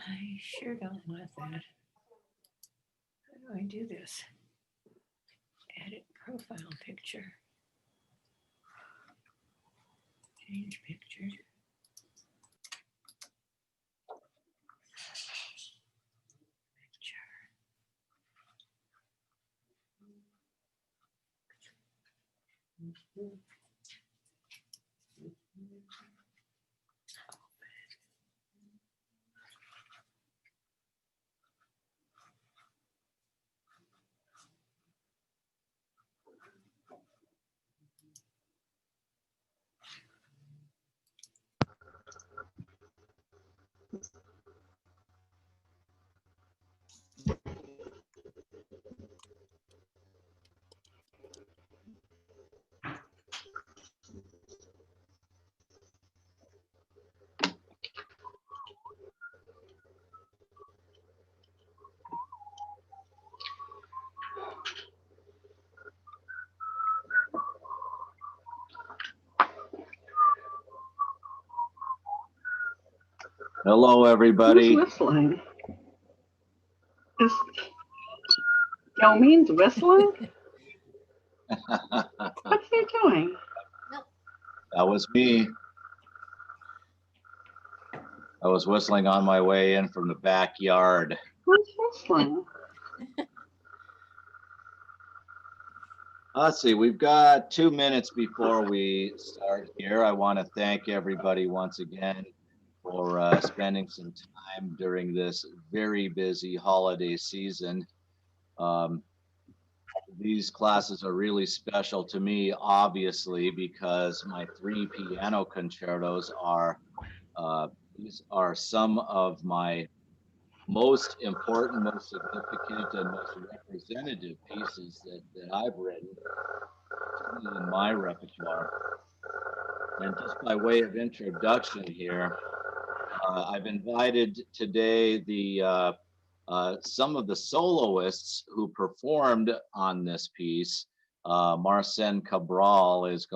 I sure don't want that. How do I do this? Edit profile picture. Change picture. Hello, everybody. Who's whistling? Is Domine's whistling? What's he doing? That was me. I was whistling on my way in from the backyard. Who's whistling? Let's see, we've got 2 minutes before we start here. I want to thank everybody once again for spending some time during this very busy holiday season. These classes are really special to me, obviously, because my 3 piano concertos are these are some of my most important, most significant, and most representative pieces that I've written in my repertoire. And just by way of introduction here, I've invited today some of the soloists who performed on this piece. Marcin Cabral is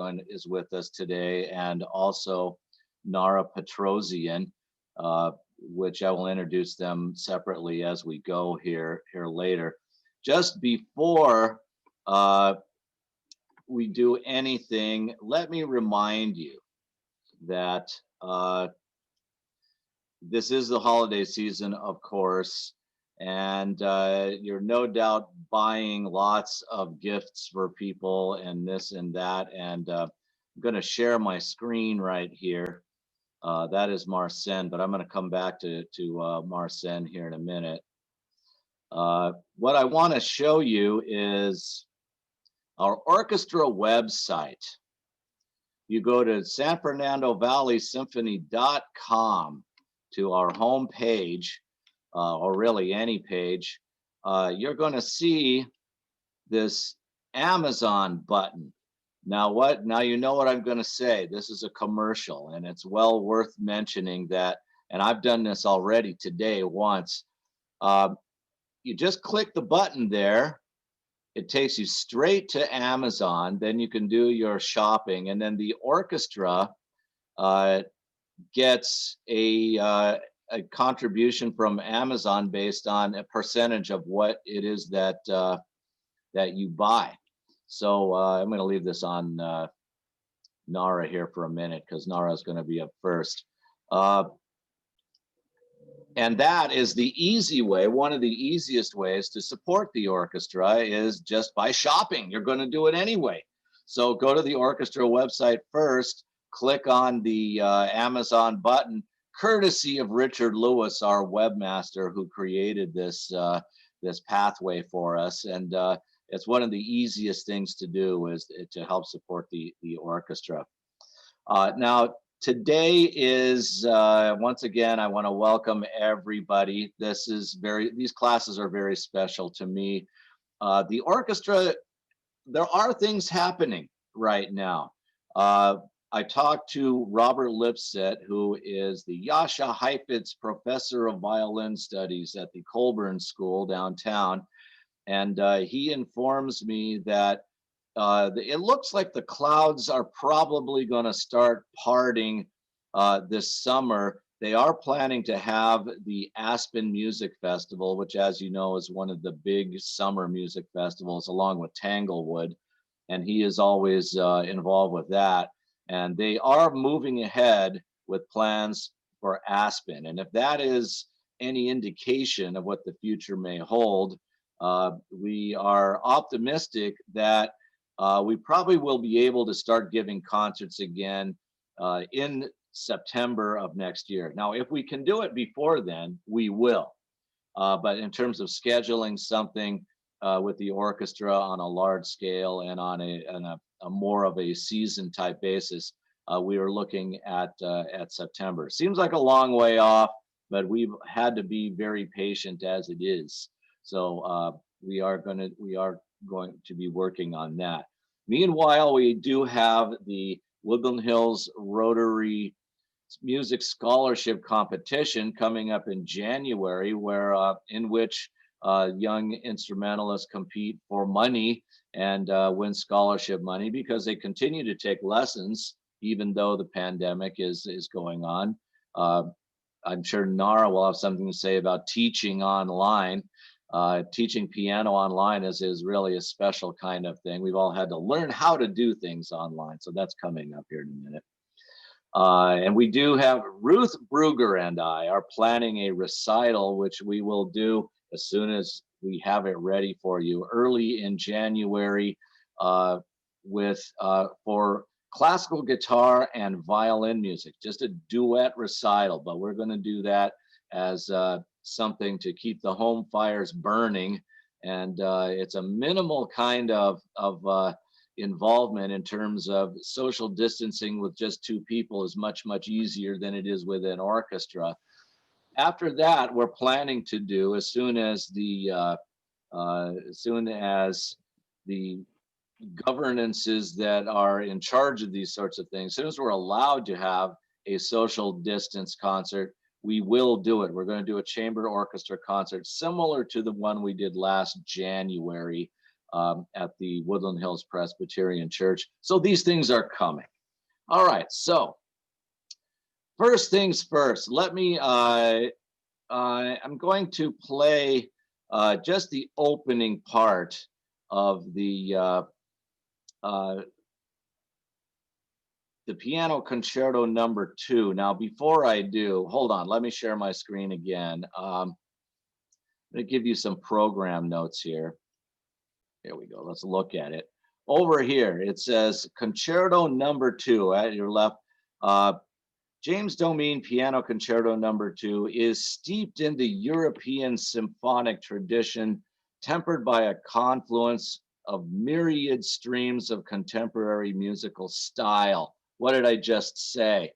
with us today, and also Nara Petrosian, which I will introduce them separately as we go here later. Just before we do anything, let me remind you that this is the holiday season, of course, and you're no doubt buying lots of gifts for people and this and that. And I'm going to share my screen right here. That is Marcin, but I'm going to come back to Marcin here in a minute. What I want to show you is our orchestra website. You go to sanfernandovalley.symphony.com to our home page, or really any page. You're going to see this Amazon button. Now you know what I'm going to say. This is a commercial, and it's well worth mentioning that, and I've done this already today once. You just click the button there. It takes you straight to Amazon. Then you can do your shopping, and then the orchestra gets a contribution from Amazon based on a percentage of what it is that you buy. So I'm going to leave this on Nara here for a minute, because Nara is going to be up first. And that is the easy way. One of the easiest ways to support the orchestra is just by shopping. You're going to do it anyway. So go to the orchestra website first, click on the Amazon button, courtesy of Richard Lewis, our webmaster, who created this pathway for us. And it's one of the easiest things to do is to help support the orchestra. Now, today is, once again, I want to welcome everybody. These classes are very special to me. The orchestra, there are things happening right now. I talked to Robert Lipset, who is the Yasha Heifetz Professor of Violin Studies at the Colburn School downtown. And he informs me that it looks like the clouds are probably going to start parting this summer. They are planning to have the Aspen Music Festival, which, as you know, is one of the big summer music festivals, along with Tanglewood. And he is always involved with that. And they are moving ahead with plans for Aspen. And if that is any indication of what the future may hold, we are optimistic that we probably will be able to start giving concerts again in September of next year. Now, if we can do it before then, we will. But in terms of scheduling something with the orchestra on a large scale and on a more of a season type basis, we are looking at September. Seems like a long way off, but we've had to be very patient as it is. So we are going to be working on that. Meanwhile, we do have the Woodland Hills Rotary Music Scholarship Competition coming up in January, in which young instrumentalists compete for money and win scholarship money because they continue to take lessons even though the pandemic is going on. I'm sure Nara will have something to say about teaching online. Teaching piano online is really a special kind of thing. We've all had to learn how to do things online, so that's coming up here in a minute. And we do have Ruth Bruger and I are planning a recital, which we will do as soon as we have it ready for you, early in January, for classical guitar and violin music, just a duet recital. But we're going to do that as something to keep the home fires burning, and it's a minimal kind of involvement in terms of social distancing. With just two people is much easier than it is with an orchestra. After that, we're planning to do, as soon as the governances that are in charge of these sorts of things, as soon as we're allowed to have a social distance concert, we will do it. We're going to do a chamber orchestra concert similar to the one we did last January at the Woodland Hills Presbyterian Church. So these things are coming. All right, so first things first, let me, I'm going to play just the opening part of the Piano Concerto number 2. Now, before I do, hold on, let me share my screen again. I'm going to give you some program notes here. Here we go, let's look at it. Over here, it says Concerto number 2 at your left. James Domine Piano Concerto number 2 is steeped in the European symphonic tradition, tempered by a confluence of myriad streams of contemporary musical style. What did I just say?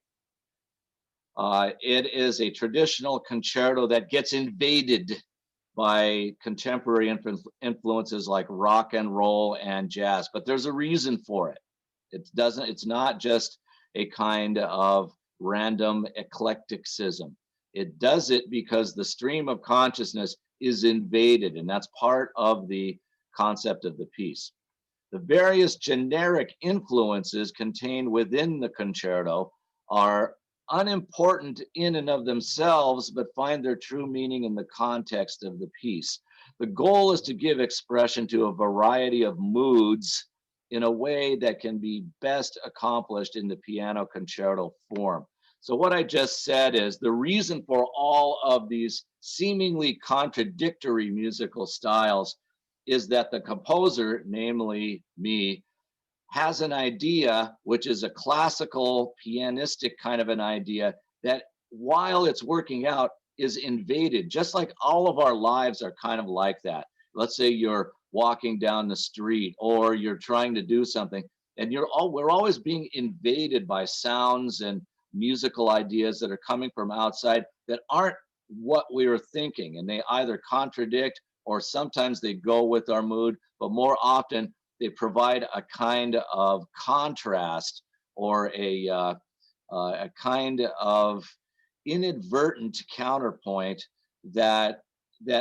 It is a traditional concerto that gets invaded by contemporary influences like rock and roll and jazz, but there's a reason for it. It's not just a kind of random eclecticism. It does it because the stream of consciousness is invaded, and that's part of the concept of the piece. The various generic influences contained within the concerto are unimportant in and of themselves, but find their true meaning in the context of the piece. The goal is to give expression to a variety of moods in a way that can be best accomplished in the piano concerto form. So what I just said is the reason for all of these seemingly contradictory musical styles is that the composer, namely me, has an idea, which is a classical pianistic kind of an idea, that while it's working out is invaded, just like all of our lives are kind of like that. Let's say you're walking down the street, or you're trying to do something, and we're always being invaded by sounds and musical ideas that are coming from outside that aren't what we were thinking, and they either contradict or sometimes they go with our mood, but more often they provide a kind of contrast or a kind of inadvertent counterpoint that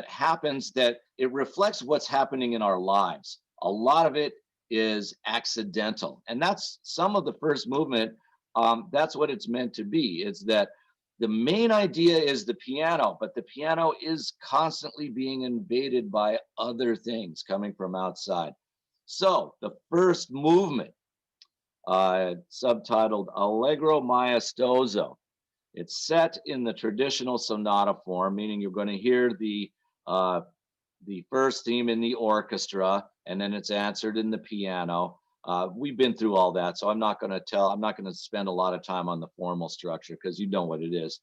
happens, that it reflects what's happening in our lives. A lot of it is accidental, and that's some of the first movement. That's what it's meant to be. It's that the main idea is the piano, but the piano is constantly being invaded by other things coming from outside. So the first movement, subtitled Allegro Maestoso. It's set in the traditional sonata form, meaning you're going to hear the first theme in the orchestra, and then it's answered in the piano. We've been through all that, so I'm not going to spend a lot of time on the formal structure because you know what it is.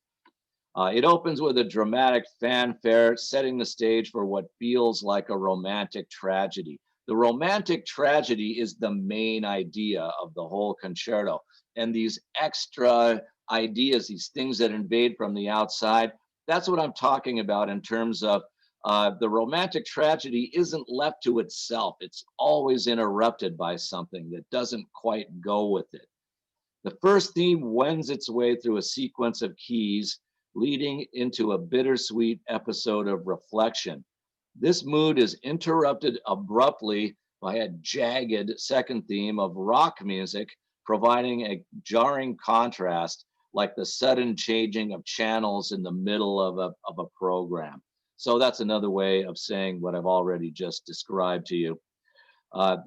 It opens with a dramatic fanfare, setting the stage for what feels like a romantic tragedy. The romantic tragedy is the main idea of the whole concerto. And these extra ideas, these things that invade from the outside, that's what I'm talking about in terms of the romantic tragedy isn't left to itself. It's always interrupted by something that doesn't quite go with it. The first theme wends its way through a sequence of keys, leading into a bittersweet episode of reflection. This mood is interrupted abruptly by a jagged second theme of rock music, providing a jarring contrast, like the sudden changing of channels in the middle of a program. So that's another way of saying what I've already just described to you.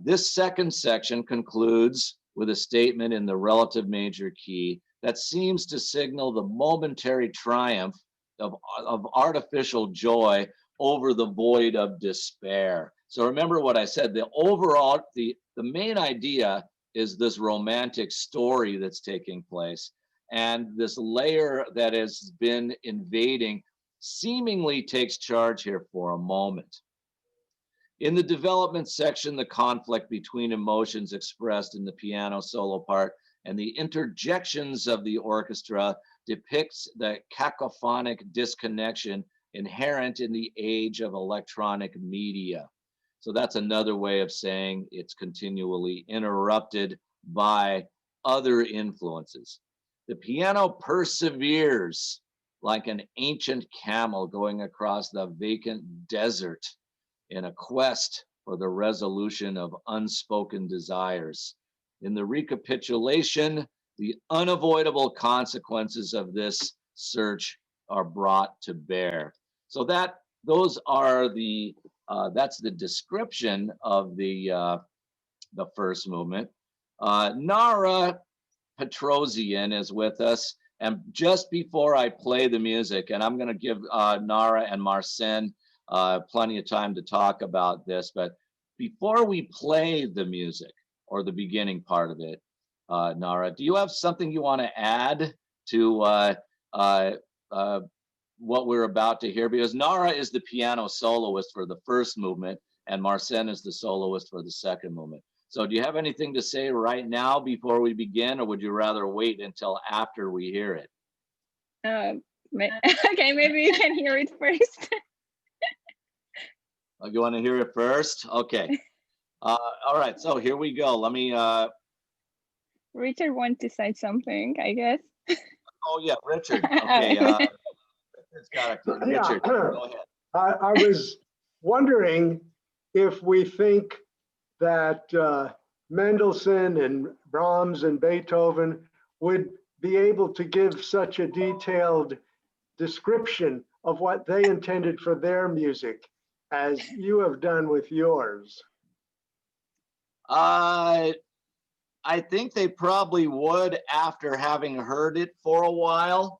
This second section concludes with a statement in the relative major key that seems to signal the momentary triumph of artificial joy over the void of despair. So remember what I said, the main idea is this romantic story that's taking place. And this layer that has been invading seemingly takes charge here for a moment. In the development section, the conflict between emotions expressed in the piano solo part and the interjections of the orchestra depicts the cacophonic disconnection inherent in the age of electronic media. So that's another way of saying it's continually interrupted by other influences. The piano perseveres like an ancient camel going across the vacant desert in a quest for the resolution of unspoken desires. In the recapitulation, the unavoidable consequences of this search are brought to bear. So that's the description of the first movement. Nara Petrosian is with us, and just before I play the music, and I'm going to give Nara and Marcin plenty of time to talk about this, but before we play the music or the beginning part of it, Nara, do you have something you want to add to what we're about to hear? Because Nara is the piano soloist for the first movement, and Marcin is the soloist for the second movement. So do you have anything to say right now before we begin, or would you rather wait until after we hear it? Okay, maybe you can hear it first. Oh, you want to hear it first? Okay. All right, so here we go. Let me... Richard wants to say something, I guess. Oh, yeah, Richard. Okay. Richard, go ahead. I was wondering if we think that Mendelssohn and Brahms and Beethoven would be able to give such a detailed description of what they intended for their music as you have done with yours. I think they probably would after having heard it for a while.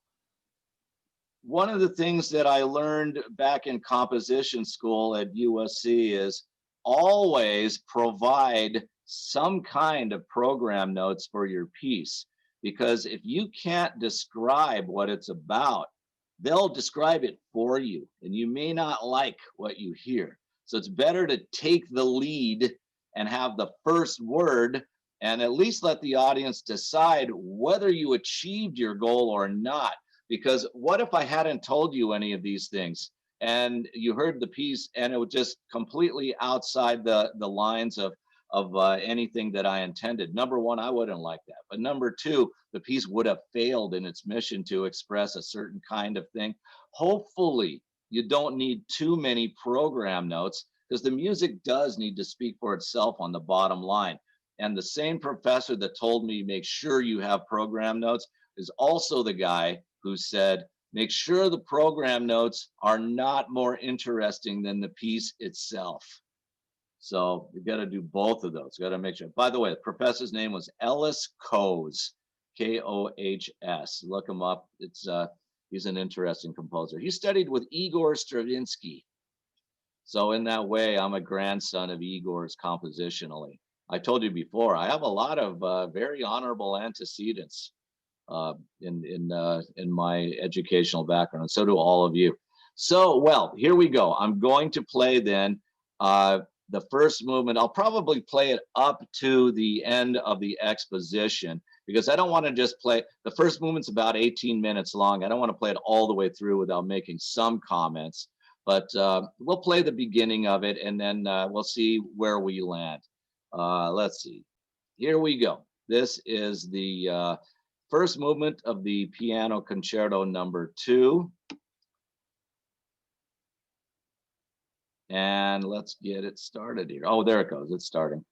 One of the things that I learned back in composition school at USC is always provide some kind of program notes for your piece, because if you can't describe what it's about, they'll describe it for you, and you may not like what you hear. So it's better to take the lead and have the first word and at least let the audience decide whether you achieved your goal or not. Because what if I hadn't told you any of these things and you heard the piece and it was just completely outside the lines of anything that I intended? Number one, I wouldn't like that. But number two, the piece would have failed in its mission to express a certain kind of thing. Hopefully, you don't need too many program notes because the music does need to speak for itself on the bottom line. And the same professor that told me make sure you have program notes is also the guy who said make sure the program notes are not more interesting than the piece itself. So you got to do both of those. Got to make sure. By the way, the professor's name was Ellis Kohs, Kohs. Look him up. It's he's an interesting composer. He studied with Igor Stravinsky. So in that way, I'm a grandson of Igor's compositionally. I told you before, I have a lot of very honorable antecedents in my educational background, and so do all of you. So, well, here we go. I'm going to play then the first movement. I'll probably play it up to the end of the exposition because I don't want to just play. The first movement's about 18 minutes long. I don't want to play it all the way through without making some comments, but we'll play the beginning of it and then we'll see where we land. Let's see. Here we go. This is the first movement of the Piano Concerto number 2. And let's get it started here. Oh, there it goes. It's starting.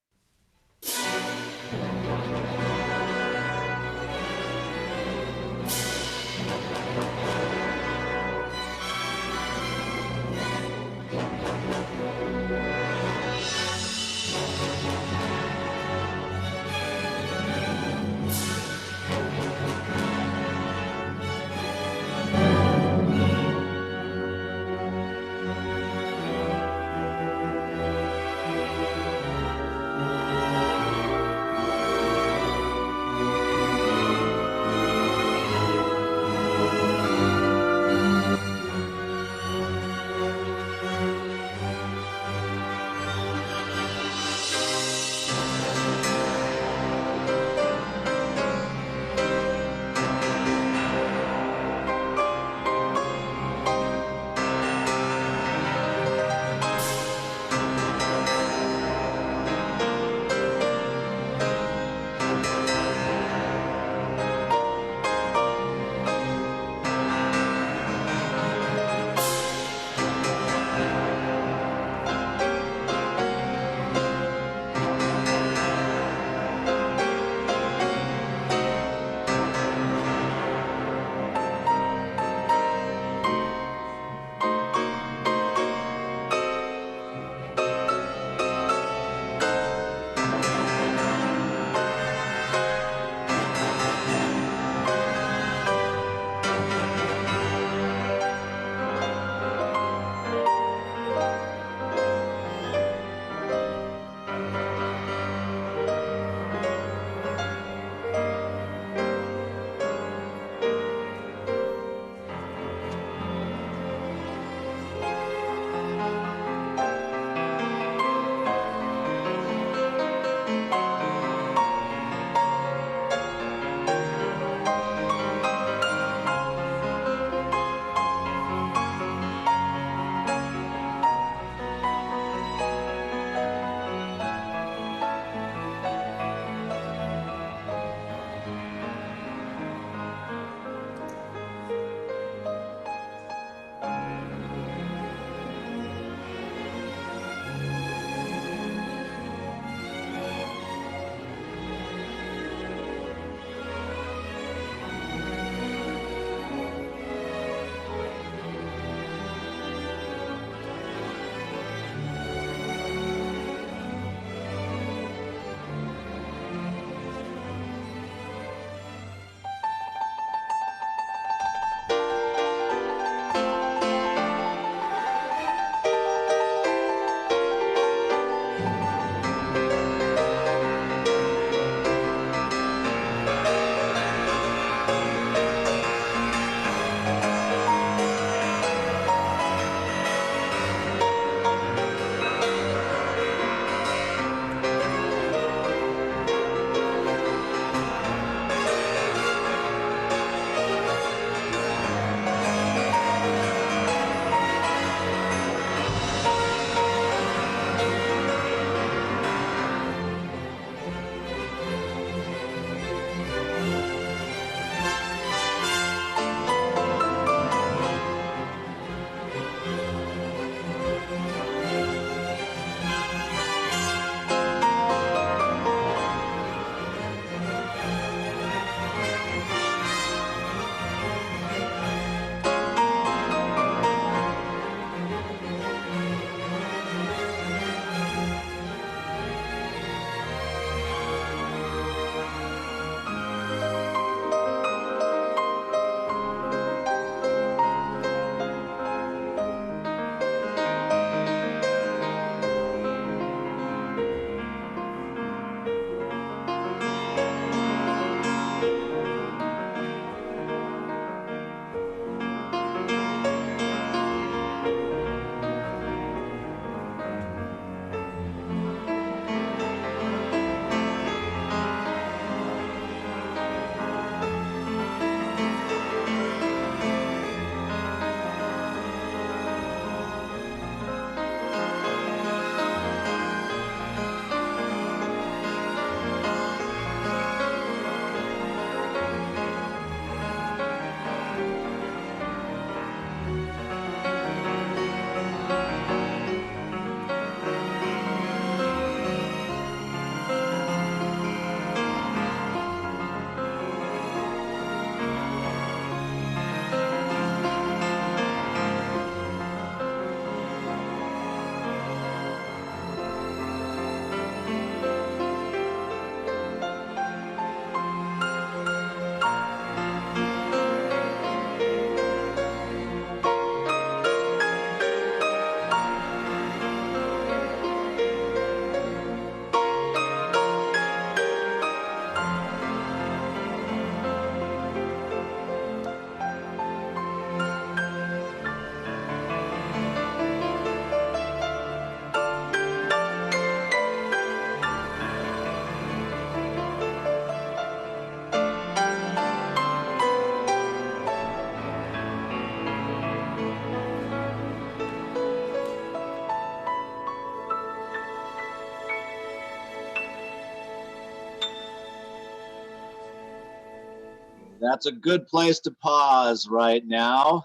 That's a good place to pause right now.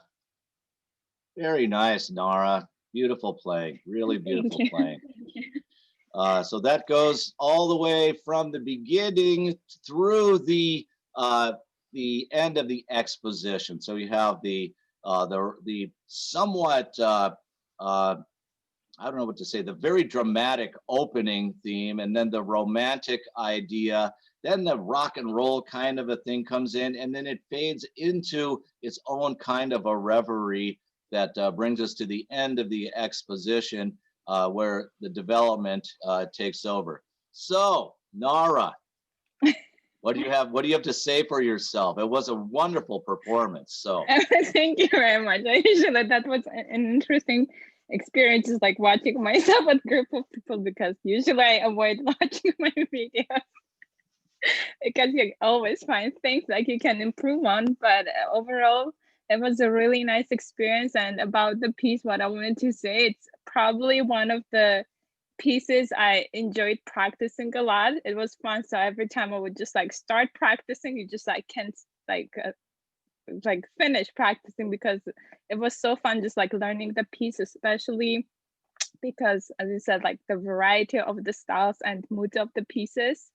Very nice, Nara. Beautiful playing, really beautiful you. playing. So that goes all the way from the beginning through the end of the exposition. So you have the somewhat I don't know what to say, the very dramatic opening theme, and then the romantic idea, then the rock and roll kind of a thing comes in, and then it fades into its own kind of a reverie that brings us to the end of the exposition, where the development takes over. So, Nara, what do you have? What do you have to say for yourself? It was a wonderful performance. So, Thank you very much. I usually that was an interesting experience, just like watching myself with a group of people, because usually I avoid watching my videos because you always find things like you can improve on. But overall, it was a really nice experience. And about the piece, what I wanted to say, it's probably one of the pieces I enjoyed practicing a lot. It was fun. So every time I would just like start practicing, you just like can't like finish practicing, because it was so fun just like learning the piece, especially because, as you said, like the variety of the styles and moods of the pieces.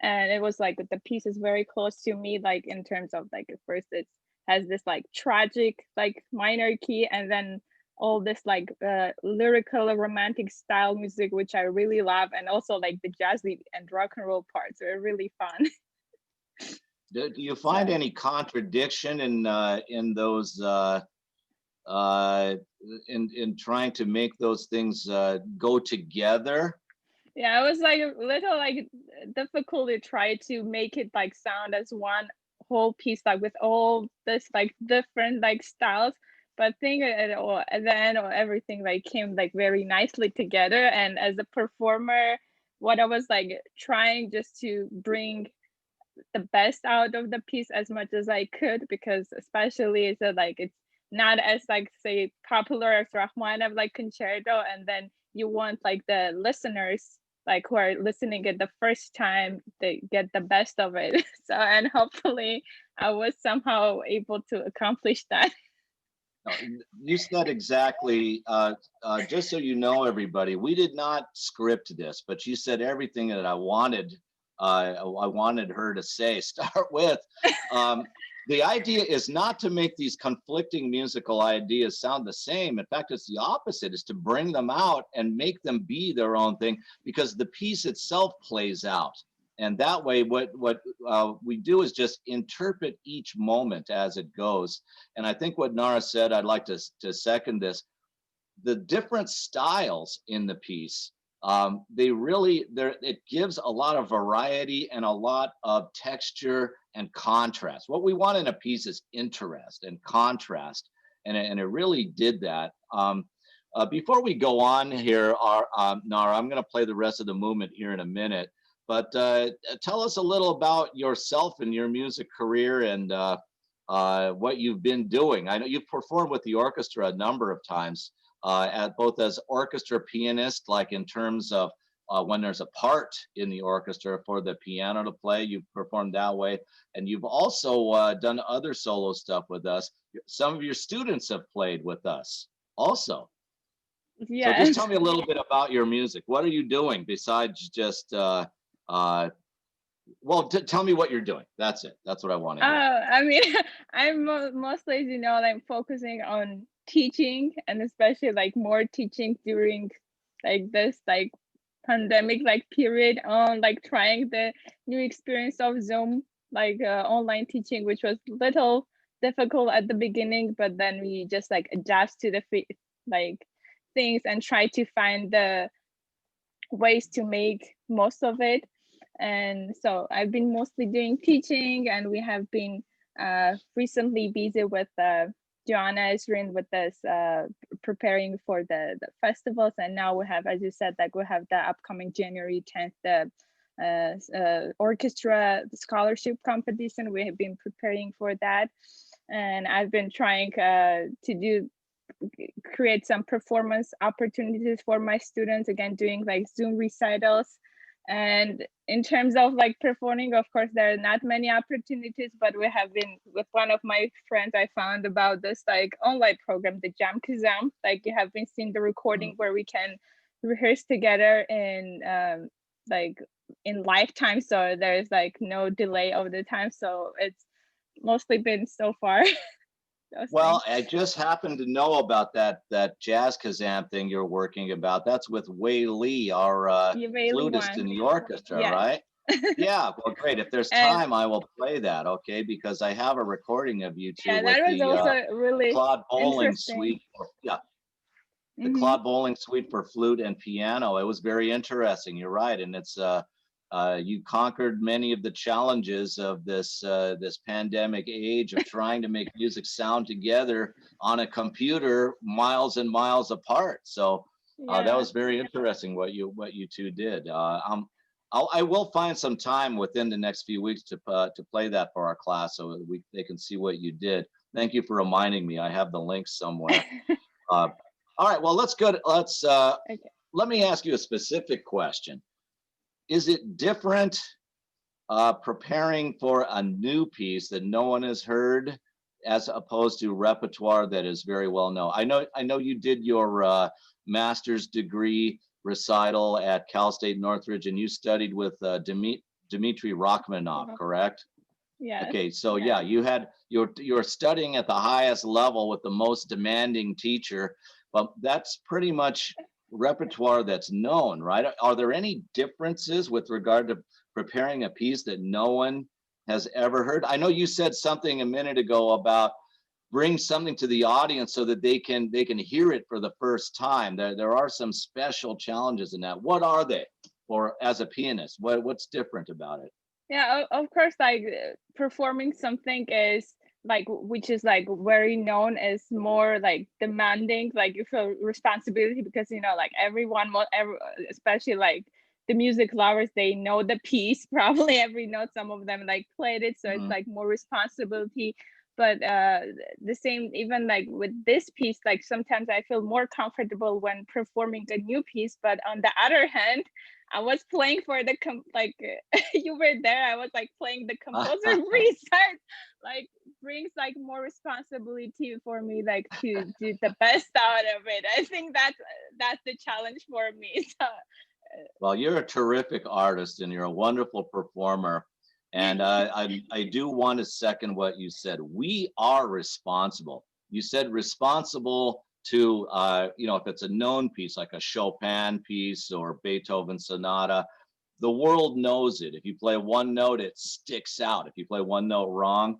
And it was like the piece is very close to me, like in terms of like at first it has this like tragic like minor key, and then all this like lyrical romantic style music, which I really love, and also like the jazzy and rock and roll parts are really fun. do you find any contradiction in those in trying to make those things go together? Yeah, it was like a little like difficult to try to make it like sound as one whole piece, like with all this like different like styles. But I think at the end, or everything like came like very nicely together. And as a performer, what I was like trying just to bring the best out of the piece as much as I could, because especially it's like it's not as like say popular as Rachmaninoff like Concerto, and then you want like the listeners like who are listening it the first time, they get the best of it. So, and hopefully I was somehow able to accomplish that. No, you said exactly, just so you know, everybody, we did not script this, but you said everything that I wanted her to say. Start with, the idea is not to make these conflicting musical ideas sound the same. In fact, it's the opposite, is to bring them out and make them be their own thing, because the piece itself plays out. And that way, what we do is just interpret each moment as it goes. And I think what Nara said, I'd like to second this. The different styles in the piece, it gives a lot of variety and a lot of texture and contrast. What we want in a piece is interest and contrast, and it really did that. Before we go on here, Nara, I'm going to play the rest of the movement here in a minute. But tell us a little about yourself and your music career, and what you've been doing. I know you've performed with the orchestra a number of times, both as orchestra pianist, like in terms of when there's a part in the orchestra for the piano to play, you've performed that way. And you've also done other solo stuff with us. Some of your students have played with us also. Yeah. So just tell me a little bit about your music. What are you doing besides just well, tell me what you're doing. That's it. That's what I want to hear. I mean, I'm mostly, you know, like focusing on teaching, and especially like more teaching during like this like pandemic like period, on like trying the new experience of Zoom, like online teaching, which was little difficult at the beginning, but then we just like adjust to the like things and try to find the ways to make most of it. And so I've been mostly doing teaching, and we have been recently busy with Joanna is with us preparing for the festivals. And now we have, as you said, like we have the upcoming January 10th, the orchestra scholarship competition. We have been preparing for that. And I've been trying to create some performance opportunities for my students, again, doing like Zoom recitals. And in terms of like performing, of course, there are not many opportunities, but we have been with one of my friends, I found about this like online program, the Jam Kazam. Like you have been seeing the recording where we can rehearse together in like in lifetime. So there's like no delay of the time. So it's mostly been so far. Well, I just happened to know about that jazz kazam thing you're working about. That's with Wei Lee, our flutist in the orchestra, Yes. right? Yeah, well, great. If there's time, I will play that, okay? Because I have a recording of you two Yeah, with that was also really Claude Bowling interesting. suite. Yeah, the Claude Bowling suite for flute and piano. It was very interesting. You're right, and it's you conquered many of the challenges of this this pandemic age of trying to make music sound together on a computer miles and miles apart. So that was very interesting what you two did. I will find some time within the next few weeks to play that for our class so they can see what you did. Thank you for reminding me. I have the link somewhere. All right, well, let me ask you a specific question. Is it different preparing for a new piece that no one has heard as opposed to repertoire that is very well known? I know you did your master's degree recital at Cal State Northridge, and you studied with Dmitry Rachmaninoff, correct? Yeah. Okay, so yeah, you're studying at the highest level with the most demanding teacher, but that's pretty much repertoire that's known, right? Are there any differences with regard to preparing a piece that no one has ever heard? I know you said something a minute ago about bring something to the audience so that they can hear it for the first time. There are some special challenges in that. What are they for as a pianist? What's different about it? Yeah, of course, like performing something is like, which is like very known, is more like demanding, like you feel responsibility because, you know, like everyone, especially like the music lovers, they know the piece, probably every note, some of them like played it. So it's like more responsibility. But the same, even like with this piece, like sometimes I feel more comfortable when performing a new piece. But on the other hand, I was playing for the you were there. I was like playing the composer restart, like brings like more responsibility for me, like to do the best out of it. I think that's the challenge for me. So, well, you're a terrific artist and you're a wonderful performer. And I do want to second what you said. We are responsible. You said responsible to, you know, if it's a known piece like a Chopin piece or Beethoven sonata, the world knows it. If you play one note, it sticks out. If you play one note wrong,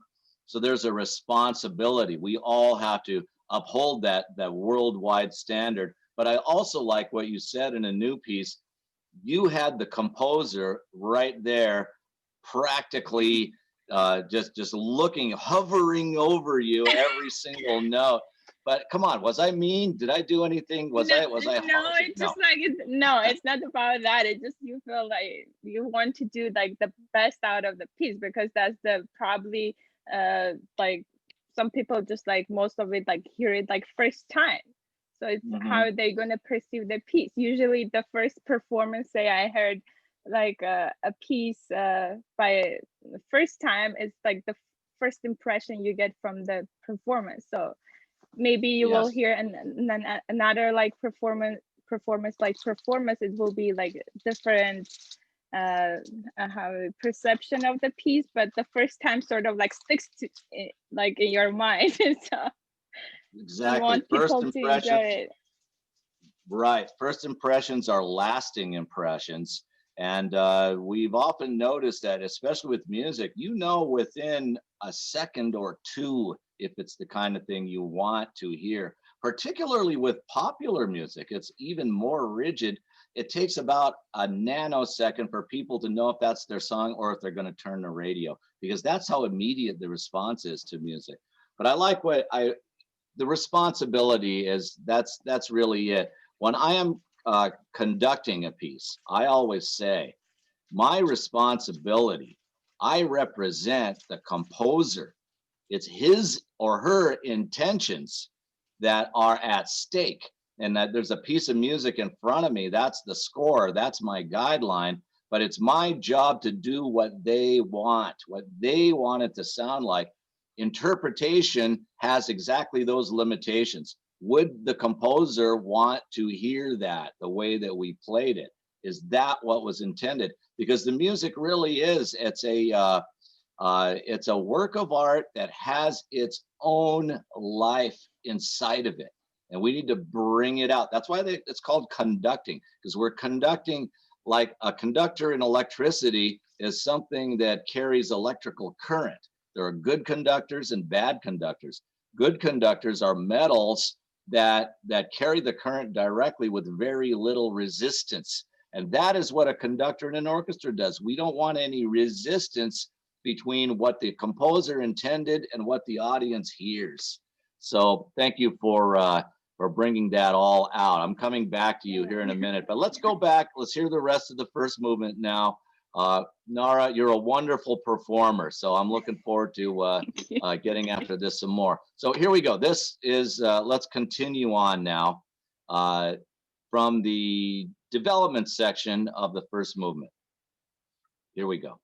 so there's a responsibility. We all have to uphold that worldwide standard. But I also like what you said in a new piece. You had the composer right there, practically just looking, hovering over you every single note. But come on, was I mean? Did I do anything? Was I? No, it's just like it's not about that. It just you feel like you want to do like the best out of the piece because that's the probably like some people just like most of it like hear it like first time. So it's how they're gonna perceive the piece. Usually the first performance, say I heard like a piece by the first time, it's like the first impression you get from the performance. So maybe you will hear and then another like performance it will be like different how perception of the piece, but the first time sort of like sticks to like in your mind. So exactly, you want people to enjoy it. Right, first impressions are lasting impressions. And we've often noticed that, especially with music, you know, within a second or two, if it's the kind of thing you want to hear, particularly with popular music, it's even more rigid. It takes about a nanosecond for people to know if that's their song or if they're going to turn the radio, because that's how immediate the response is to music. But I like the responsibility is that's really it. When I am conducting a piece, I always say, my responsibility, I represent the composer. It's his or her intentions that are at stake, and that there's a piece of music in front of me. That's the score. That's my guideline. but it's my job to do what they want it to sound like. Interpretation has exactly those limitations. Would the composer want to hear that the way that we played it? Is that what was intended? Because the music really is, it's a work of art that has its own life inside of it. And we need to bring it out. That's why it's called conducting, because we're conducting. Like a conductor in electricity is something that carries electrical current. There are good conductors and bad conductors. Good conductors are metals that carry the current directly with very little resistance. And that is what a conductor in an orchestra does. We don't want any resistance between what the composer intended and what the audience hears. So thank you for bringing that all out. I'm coming back to you here in a minute, but let's go back. Let's hear the rest of the first movement now. Nara, you're a wonderful performer, so I'm looking forward to getting after this some more. So here we go. This is, let's continue on now from the development section of the first movement. Here we go.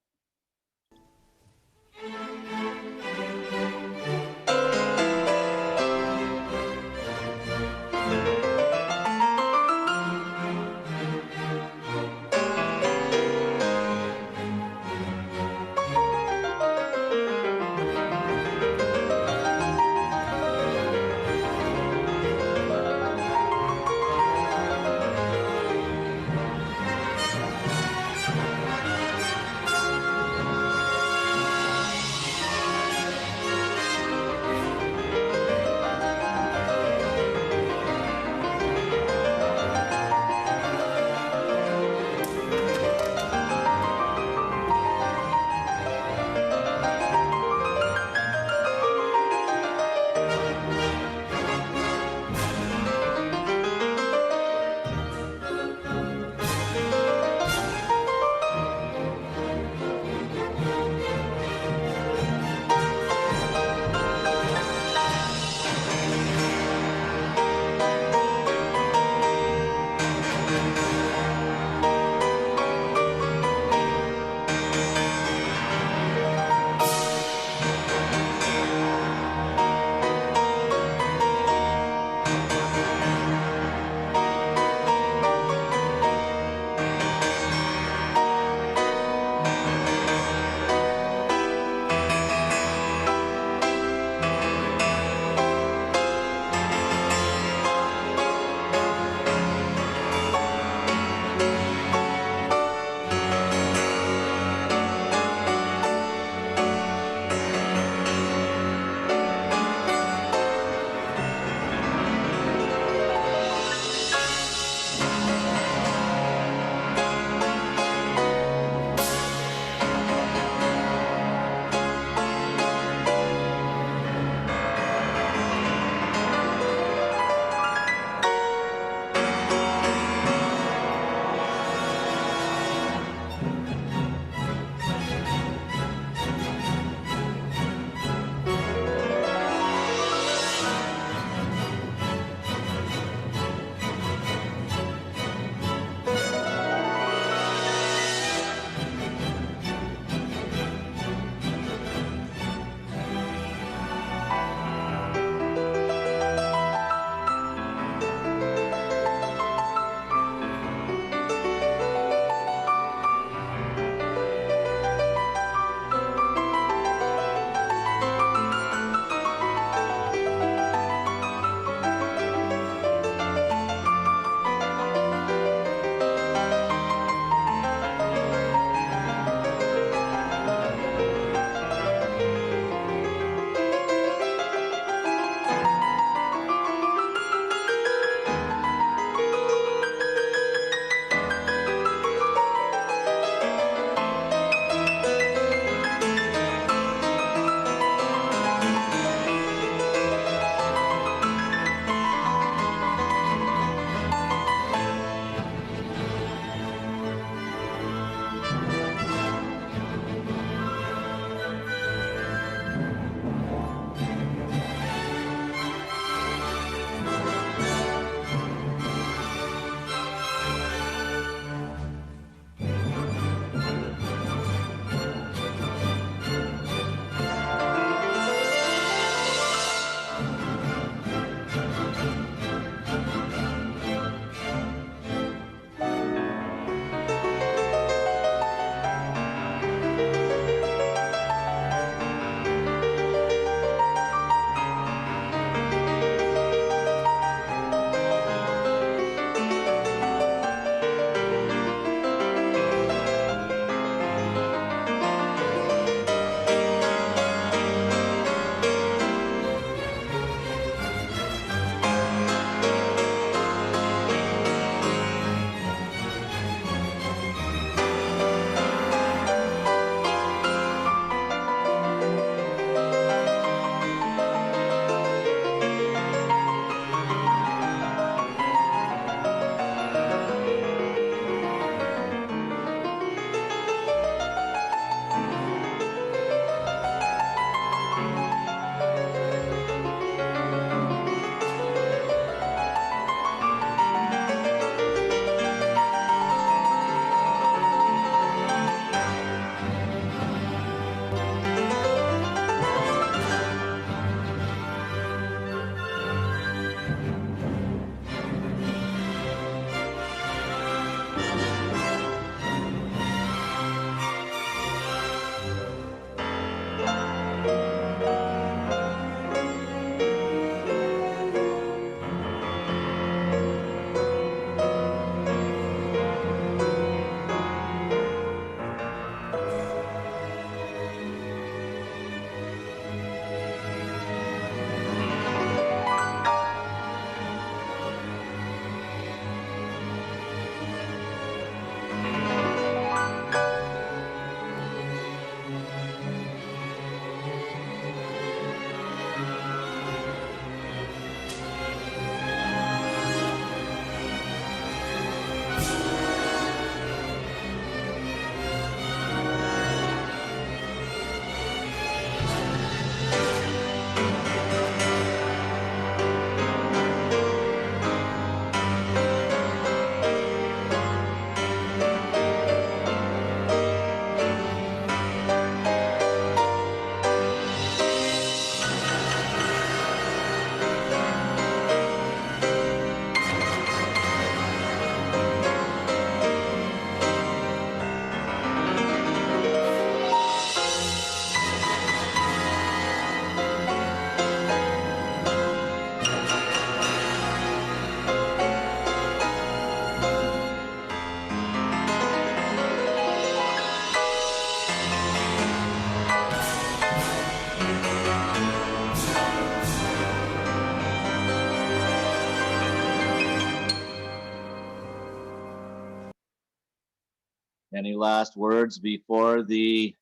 Any last words before the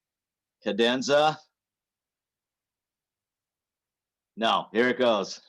cadenza? No, here it goes.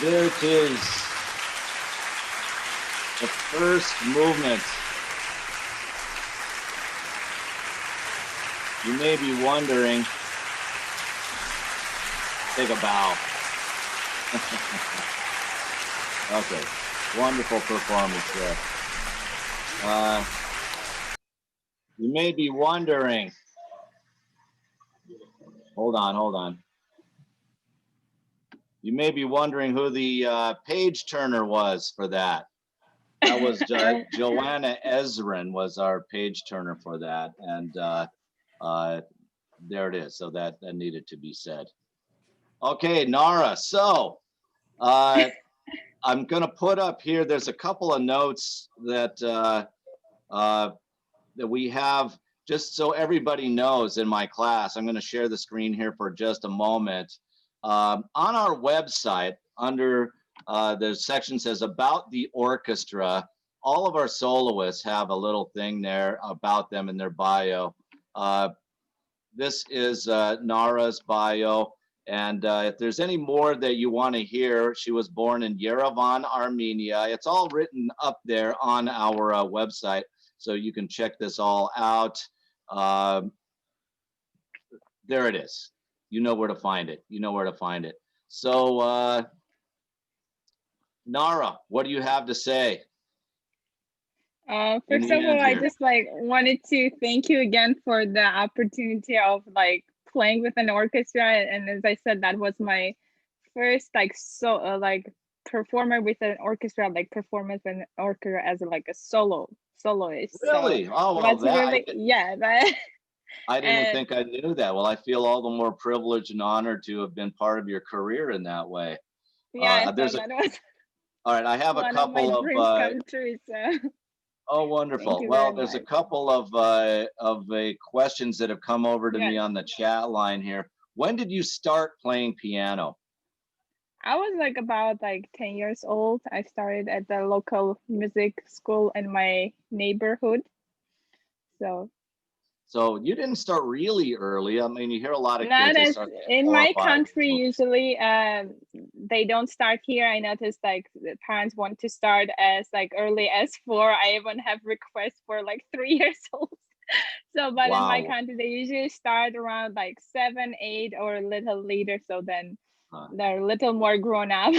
There it is. The first movement. You may be wondering, take a bow. Okay, wonderful performance there. You may be wondering, hold on. You may be wondering who the page turner was for that. That was Joanna Ezrin was our page turner for that, and there it is. So that needed to be said. Okay, Nara. So I'm gonna put up here. There's a couple of notes that that we have, just so everybody knows in my class. I'm gonna share the screen here for just a moment. On our website, under the section says about the orchestra, all of our soloists have a little thing there about them in their bio. This is Nara's bio. And if there's any more that you want to hear, she was born in Yerevan, Armenia. It's all written up there on our website, so you can check this all out. There it is. You know where to find it. So, Nara, what do you have to say? First of all, I just wanted to thank you again for the opportunity of playing with an orchestra, and as I said, that was my first performer with an orchestra, performance with an orchestra as a soloist. Really? So oh well, that's really I didn't think I knew that. Well, I feel all the more privileged and honored to have been part of your career in that way. Yeah, that was all right. I have a couple of my dreams come true. So. Oh, wonderful. Well, there's a couple of questions that have come over to me on the chat line here. When did you start playing piano? I was about 10 years old. I started at the local music school in my neighborhood. So you didn't start really early. I mean, you hear a lot of kids that start in my country. Usually, they don't start here. I noticed the parents want to start as early as 4. I even have requests for 3 years old. So, but in my country, they usually start around 7, 8, or a little later. So then they're a little more grown up.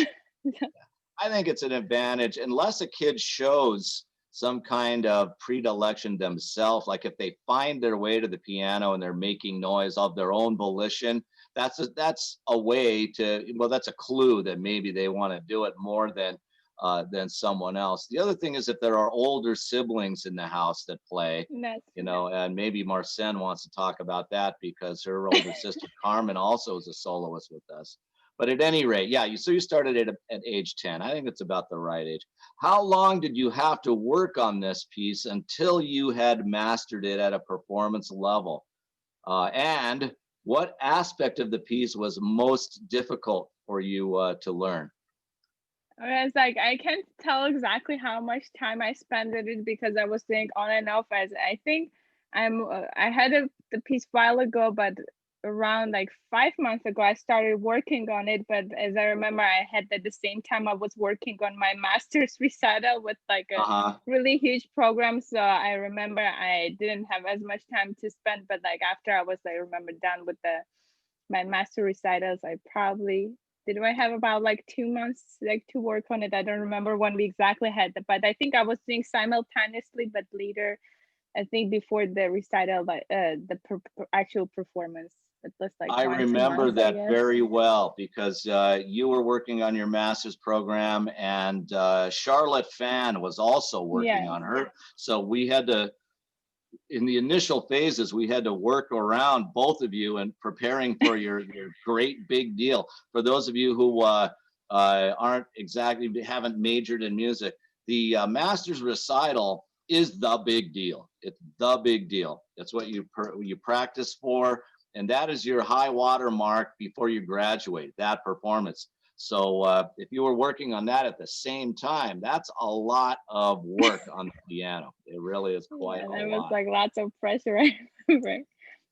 I think it's an advantage unless a kid shows some kind of predilection themselves, like if they find their way to the piano and they're making noise of their own volition, that's a way to, well, that's a clue that maybe they want to do it more than someone else. The other thing is if there are older siblings in the house that play, and maybe Marcen wants to talk about that because her older sister Carmen also is a soloist with us. But at any rate, so you started at age 10. I think it's about the right age. How long did you have to work on this piece until you had mastered it at a performance level? And what aspect of the piece was most difficult for you to learn? I was I can't tell exactly how much time I spent with it because I was doing on and off. As I think I had the piece a while ago, but around 5 months ago I started working on it. But as I remember, I had at the same time I was working on my master's recital with a really huge program. So I remember I didn't have as much time to spend, but after I was remember done with my master recitals, I probably I have about 2 months to work on it. I don't remember when we exactly had that, but I think I was doing simultaneously, but later, I think before the recital, the actual performance. It was I remember that very well because you were working on your master's program, and Charlotte Fan was also working on her. So we had to, in the initial phases, we had to work around both of you and preparing for your great big deal. For those of you who haven't majored in music, the master's recital is the big deal. It's the big deal. That's what you practice for, and that is your high water mark before you graduate, that performance. So if you were working on that at the same time, that's a lot of work on the piano. It really is quite a lot. There was lots of pressure, I remember,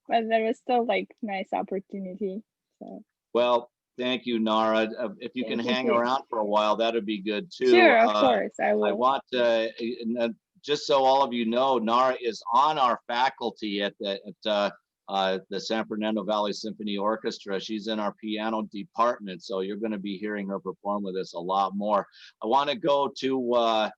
but there was still nice opportunity. So. Well, Thank you, Nara. If you can Thank you, hang too. around for a while, that'd be good too. Sure, of course, I I will. want to, just so all of you know, Nara is on our faculty at the San Fernando Valley Symphony Orchestra. She's in our piano department, so you're going to be hearing her perform with us a lot more. I want to go to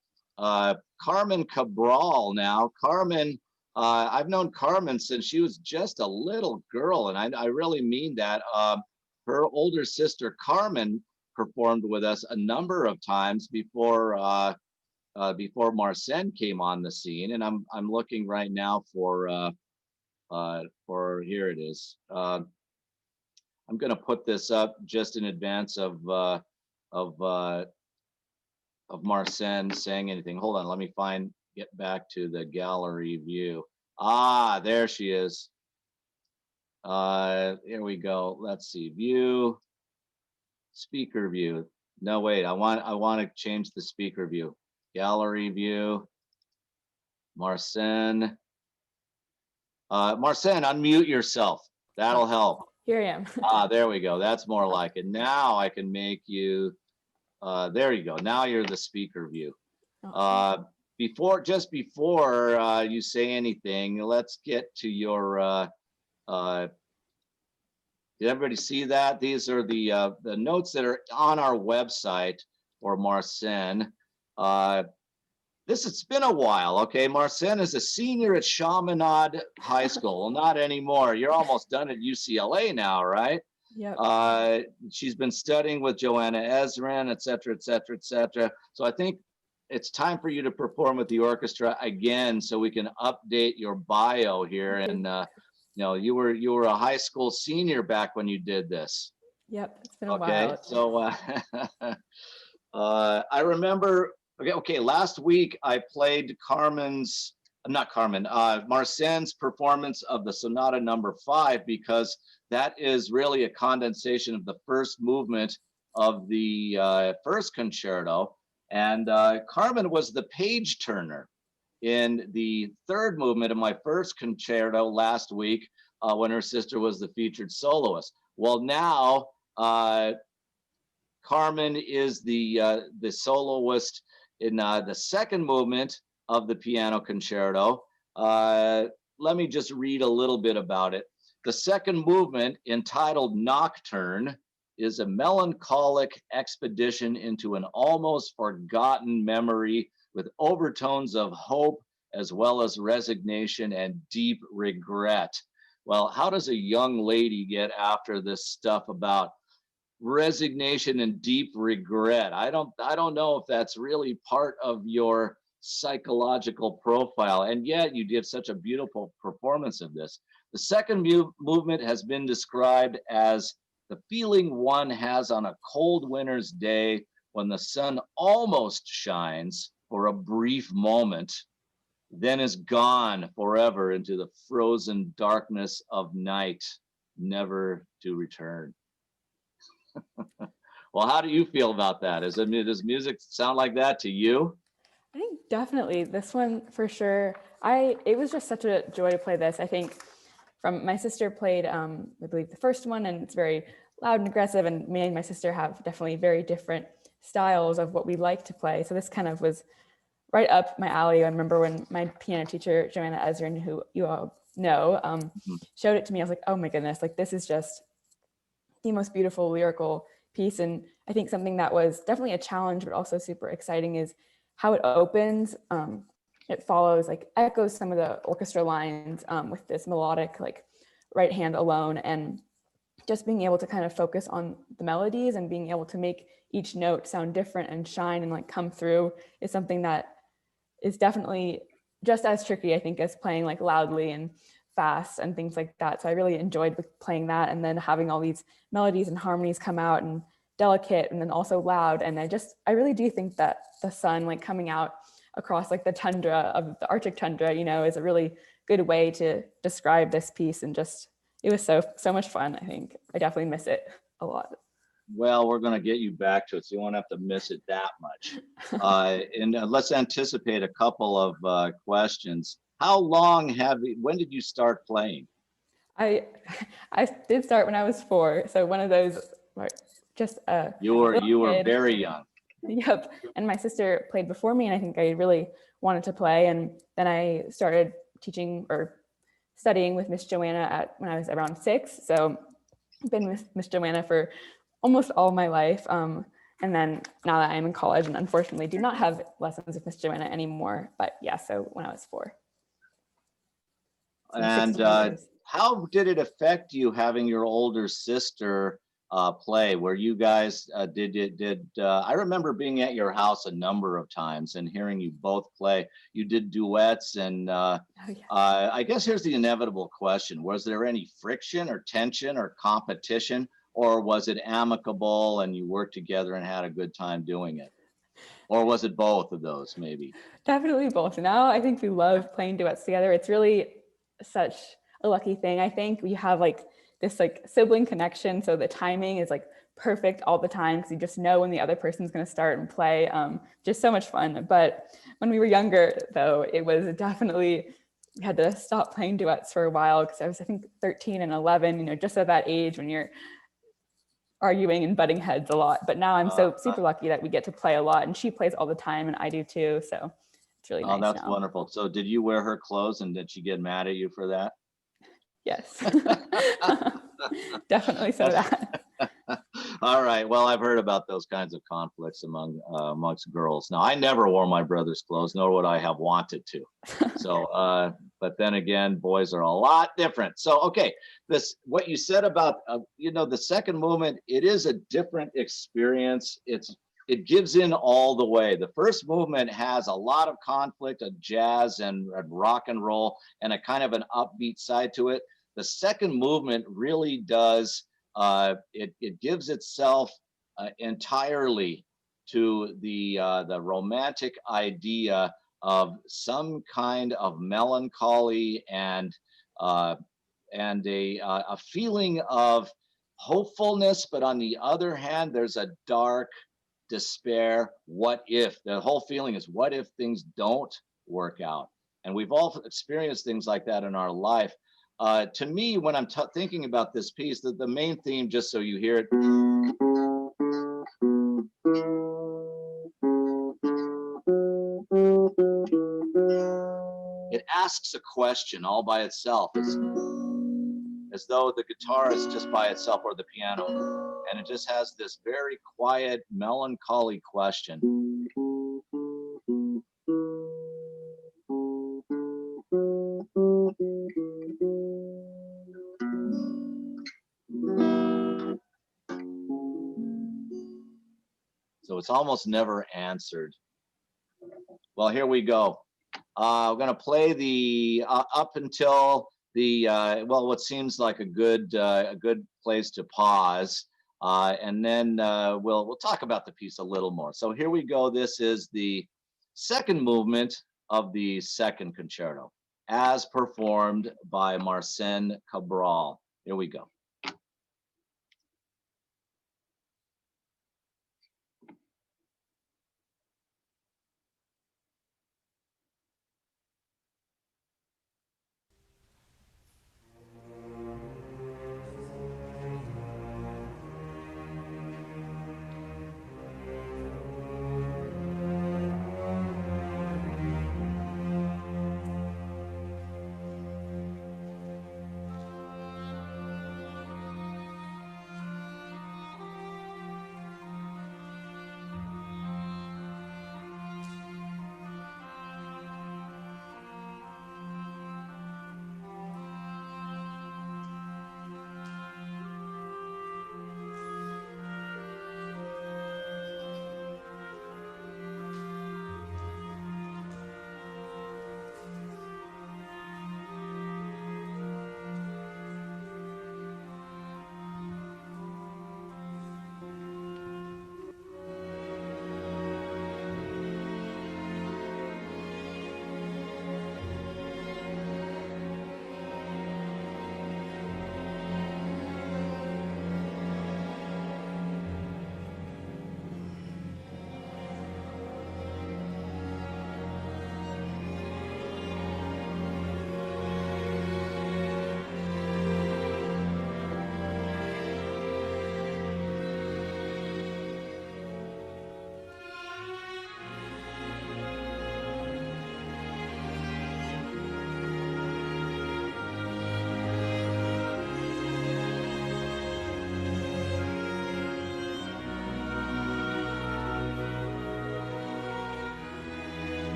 Carmen Cabral now. Carmen, I've known Carmen since she was just a little girl, and I really mean that. Her older sister Carmen performed with us a number of times before Marcin came on the scene, and I'm looking right now for here it is. I'm going to put this up just in advance of Marcin saying anything. Hold on, let me get back to the gallery view. Ah, there she is. Here we go. Let's see, view, speaker view. No, wait, I want to change the speaker view. Gallery view, Marcin. Marcin, unmute yourself. That'll help. Here I am. There we go. That's more like it. Now I can make you, there you go. Now you're the speaker view. Before you say anything, let's get to your, did everybody see that? These are the notes that are on our website for Marcin. It's been a while, okay? Marcin is a senior at Chaminade High School. Well, not anymore. You're almost done at UCLA now, right? Yep. She's been studying with Joanna Ezrin, et cetera, et cetera, et cetera. So I think it's time for you to perform with the orchestra again so we can update your bio here. Okay. And you were a high school senior back when you did this. Yep, it's been a Okay, while. so I remember, okay, last week I played Marcin's performance of the Sonata number 5, because that is really a condensation of the first movement of the first concerto. And Carmen was the page turner in the third movement of my first concerto last week, when her sister was the featured soloist. Well, now Carmen is the soloist in the second movement of the piano concerto. Let me just read a little bit about it. The second movement, entitled Nocturne, is a melancholic expedition into an almost forgotten memory with overtones of hope as well as resignation and deep regret. Well, how does a young lady get after this stuff about resignation and deep regret? I don't know if that's really part of your psychological profile, and yet you did such a beautiful performance of this. The second movement has been described as the feeling one has on a cold winter's day when the sun almost shines for a brief moment, then is gone forever into the frozen darkness of night, never to return. Well, how do you feel about that? Does music sound like that to you? I think definitely this one for sure. It was just such a joy to play this. I think my sister played, I believe the first one, and it's very loud and aggressive, and me and my sister have definitely very different styles of what we like to play. So this kind of was right up my alley. I remember when my piano teacher, Joanna Ezrin, who you all know, showed it to me. I was like, oh my goodness, like this is just the most beautiful lyrical piece. And I think something that was definitely a challenge, but also super exciting is how it opens. It follows, like echoes some of the orchestra lines with this melodic, like right hand alone, and just being able to kind of focus on the melodies and being able to make each note sound different and shine and like come through is something that is definitely just as tricky, I think, as playing like loudly and fast and things like that. So I really enjoyed playing that, and then having all these melodies and harmonies come out and delicate and then also loud. And I really do think that the sun like coming out across like the tundra of the Arctic tundra, is a really good way to describe this piece. And just, it was so much fun. I think I definitely miss it a lot. Well, we're going to get you back to it, so you won't have to miss it that much. And let's anticipate a couple of questions. When did you start playing? I did start when I was 4. So one of those just a You were little kid. very young. Yep. And my sister played before me, and I think I really wanted to play. And then I started teaching or studying with Miss Joanna when I was around 6. So I've been with Miss Joanna for almost all my life. And then now that I'm in college, and unfortunately do not have lessons with Miss Joanna anymore. But yeah, so when I was 4. So And 16 years. how did it affect you having your older sister play? Where you guys I remember being at your house a number of times and hearing you both play. You did duets, and Oh, yeah. I guess here's the inevitable question: was there any friction or tension or competition, or was it amicable and you worked together and had a good time doing it? Or was it both of those, maybe? Definitely both. Now I think we love playing duets together. It's really such a lucky thing. I think we have like this like sibling connection. So the timing is like perfect all the time because you just know when the other person's going to start and play. Just so much fun. But when we were younger, though, it was definitely, we had to stop playing duets for a while because I was, I think, 13 and 11, you know, just at that age when you're arguing and butting heads a lot. But now I'm so super lucky that we get to play a lot, and she plays all the time and I do too. So it's really nice. Oh, that's now. wonderful. So did you wear her clothes, and did she get mad at you for that? Yes. Definitely so that. All right. Well, I've heard about those kinds of conflicts amongst girls. Now, I never wore my brother's clothes, nor would I have wanted to. So, but then again, boys are a lot different. So, okay, what you said about the second movement, it is a different experience. It gives in all the way. The first movement has a lot of conflict, a jazz and rock and roll, and a kind of an upbeat side to it. The second movement really does, it gives itself entirely to the romantic idea of some kind of melancholy and a feeling of hopefulness, but on the other hand, there's a dark despair. What if? The whole feeling is, what if things don't work out? And we've all experienced things like that in our life. To me, when I'm thinking about this piece, the main theme, just so you hear it, it asks a question all by itself. It's as though the guitar is just by itself, or the piano, and it just has this very quiet, melancholy question. So it's almost never answered. Well, here we go. We're going to play the up until the what seems like a good place to pause, and then we'll talk about the piece a little more. So here we go. This is the second movement of the second concerto, as performed by Marcin Cabral. Here we go.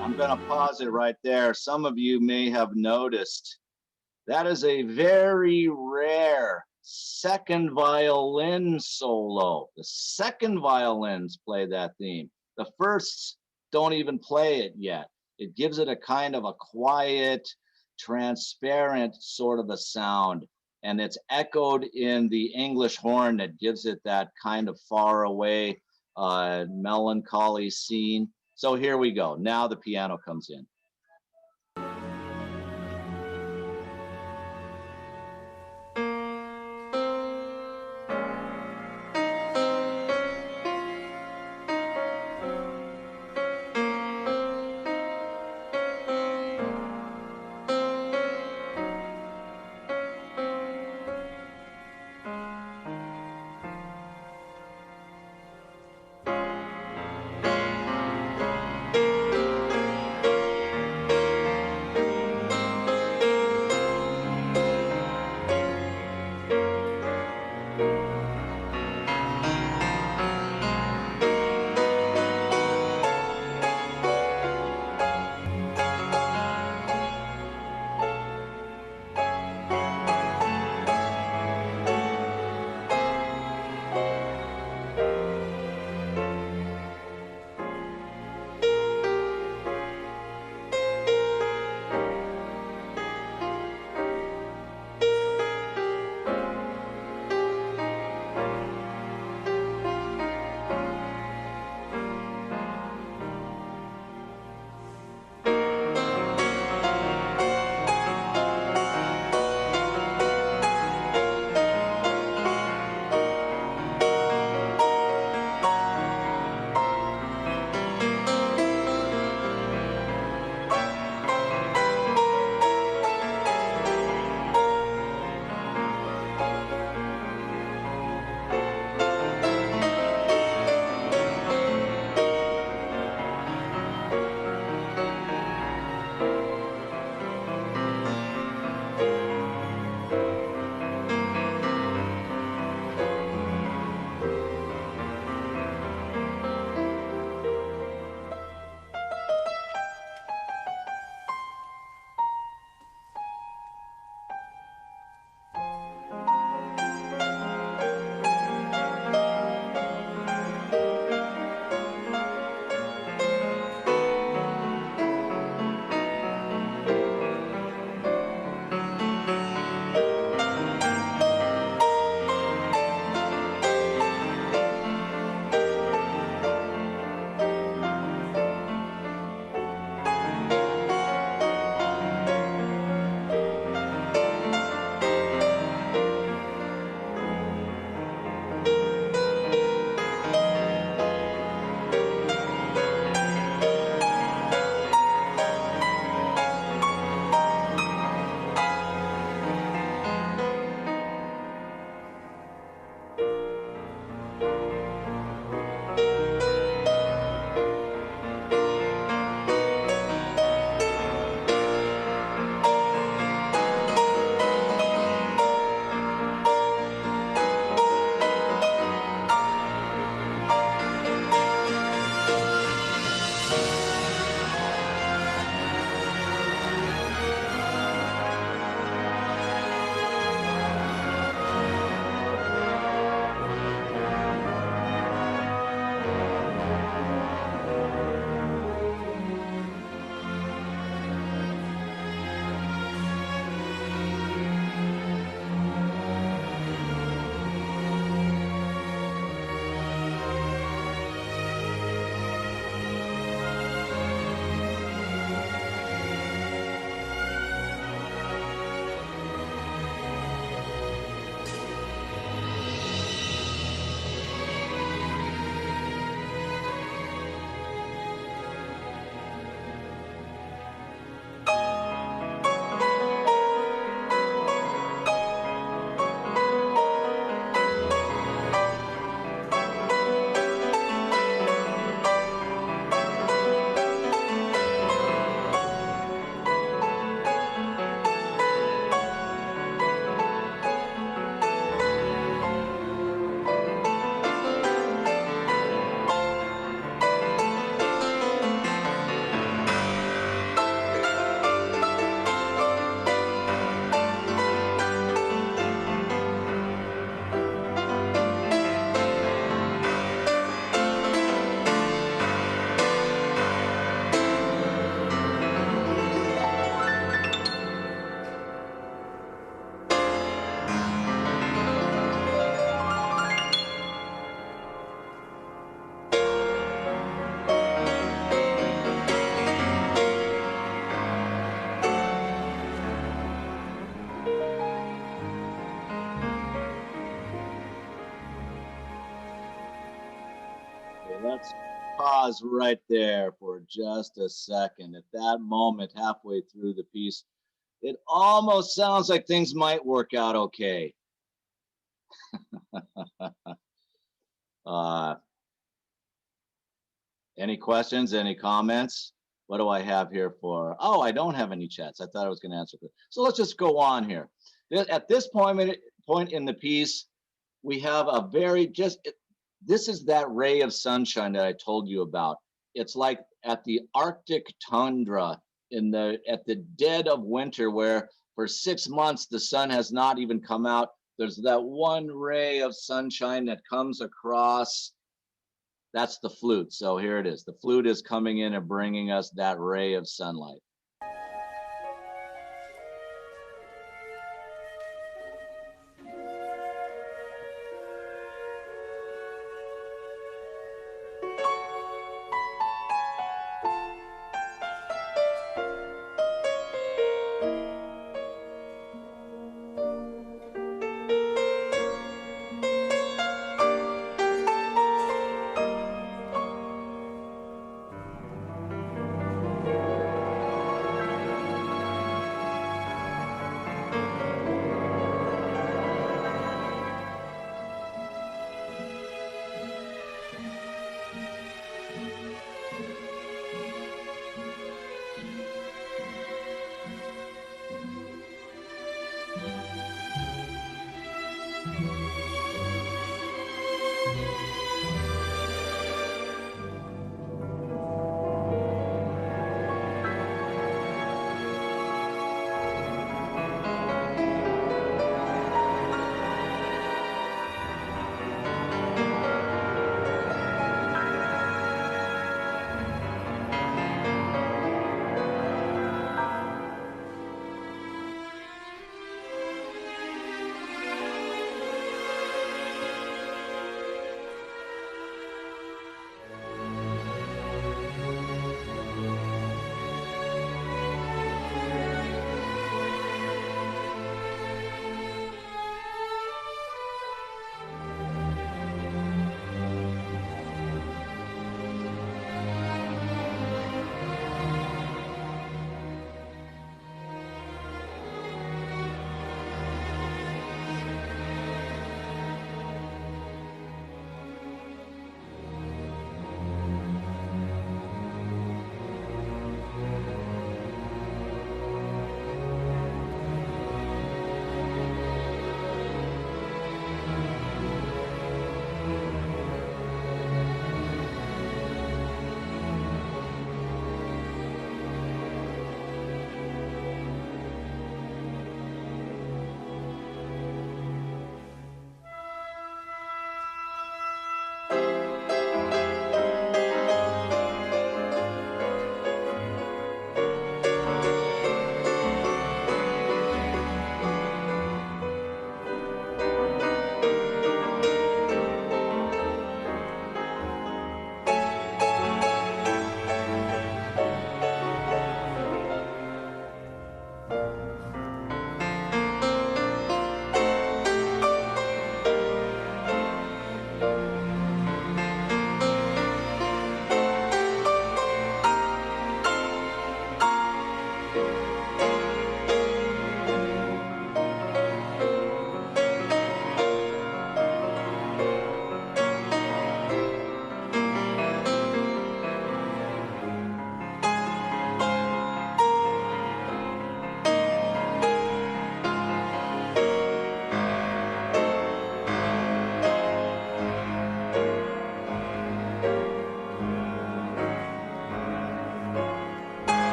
I'm going to pause it right there. Some of you may have noticed that is a very rare second violin solo. The second violins play that theme. The firsts don't even play it yet. It gives it a kind of a quiet, transparent sort of a sound. And it's echoed in the English horn that gives it that kind of far away, melancholy scene. So here we go. Now the piano comes in. let's pause right there for just a second. At that moment, halfway through the piece, it almost sounds like things might work out okay. Any questions, any comments? What do I have here for? Oh, I don't have any chats. I thought I was going to answer. So let's just go on here. At this point in the piece, we have a very this is that ray of sunshine that I told you about. It's like at the Arctic tundra at the dead of winter, where for 6 months the sun has not even come out. There's that one ray of sunshine that comes across. That's the flute. So here it is. The flute is coming in and bringing us that ray of sunlight.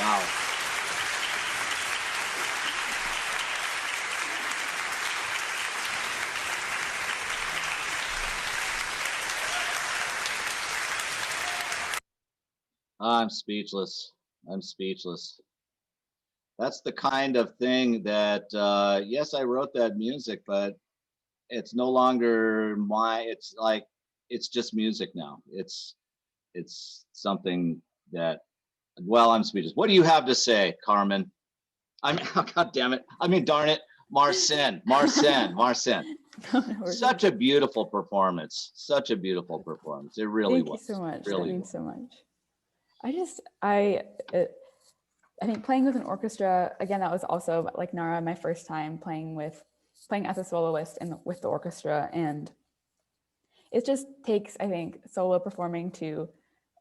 Wow. I'm speechless. I'm speechless. That's the kind of thing that, yes, I wrote that music, but it's no longer it's like, it's just music now. It's something that, well, I'm speechless. What do you have to say, Carmen? God damn it. I mean, darn it. Marcin. No, no worries. Such a beautiful performance. Such a beautiful performance. It really Thank was. you so much. Really That means was. so much. I think playing with an orchestra, again, that was also like Nara, my first time playing as a soloist with the orchestra. And it just takes, I think, solo performing to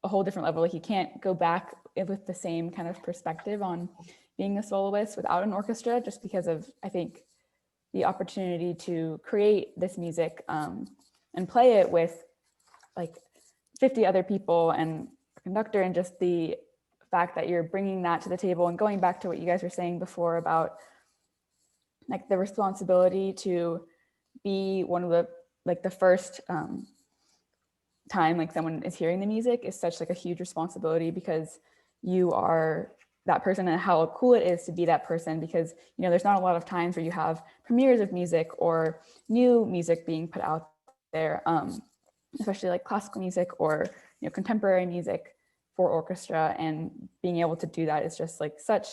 a whole different level. Like you can't go back with the same kind of perspective on being a soloist without an orchestra, just because of, I think, the opportunity to create this music and play it with like 50 other people and a conductor, and just the fact that you're bringing that to the table, and going back to what you guys were saying before about like the responsibility to be one of the first time like someone is hearing the music is such like a huge responsibility, because you are that person, and how cool it is to be that person, because there's not a lot of times where you have premieres of music or new music being put out there, especially like classical music or contemporary music for orchestra. And being able to do that is just like such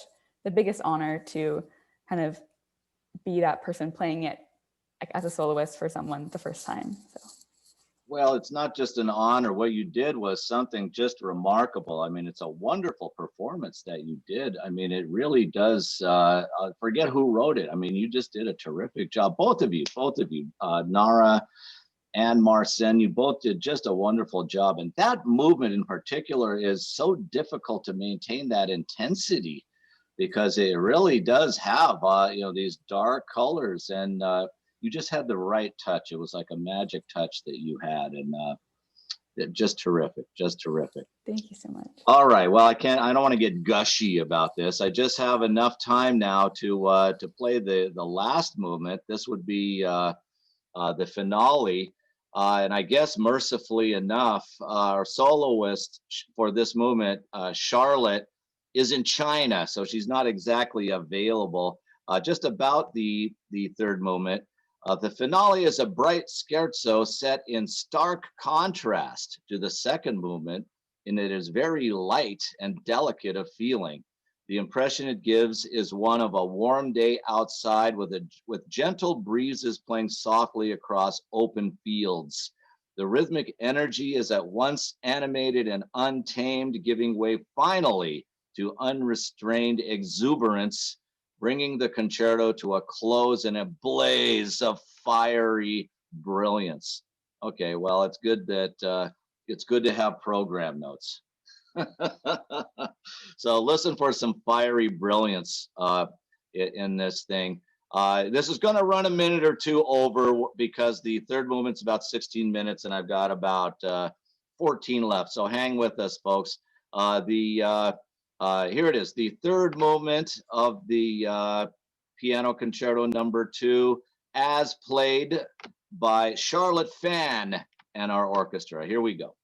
the biggest honor, to kind of be that person playing it like as a soloist for someone the first time. So. Well, it's not just an honor. What you did was something just remarkable. I mean, it's a wonderful performance that you did. I mean, it really does. Forget who wrote it. I mean, you just did a terrific job. Both of you, Nara and Marcin, you both did just a wonderful job. And that movement in particular is so difficult to maintain that intensity, because it really does have, these dark colors, and you just had the right touch. It was like a magic touch that you had, and just terrific, just terrific. Thank you so much. All right. Well, I don't want to get gushy about this. I just have enough time now to play the last movement. This would be the finale. And I guess mercifully enough, our soloist for this movement, Charlotte, is in China, so she's not exactly available. Just about the third movement. The finale is a bright scherzo set in stark contrast to the second movement, and it is very light and delicate of feeling. The impression it gives is one of a warm day outside with gentle breezes playing softly across open fields. The rhythmic energy is at once animated and untamed, giving way finally to unrestrained exuberance, bringing the concerto to a close in a blaze of fiery brilliance. Okay, well, it's good to have program notes. So listen for some fiery brilliance in this thing. This is going to run a minute or two over, because the third movement's about 16 minutes and I've got about 14 left. So hang with us, folks. Here it is, the third movement of the Piano Concerto number 2, as played by Charlotte Fan and our orchestra. Here we go.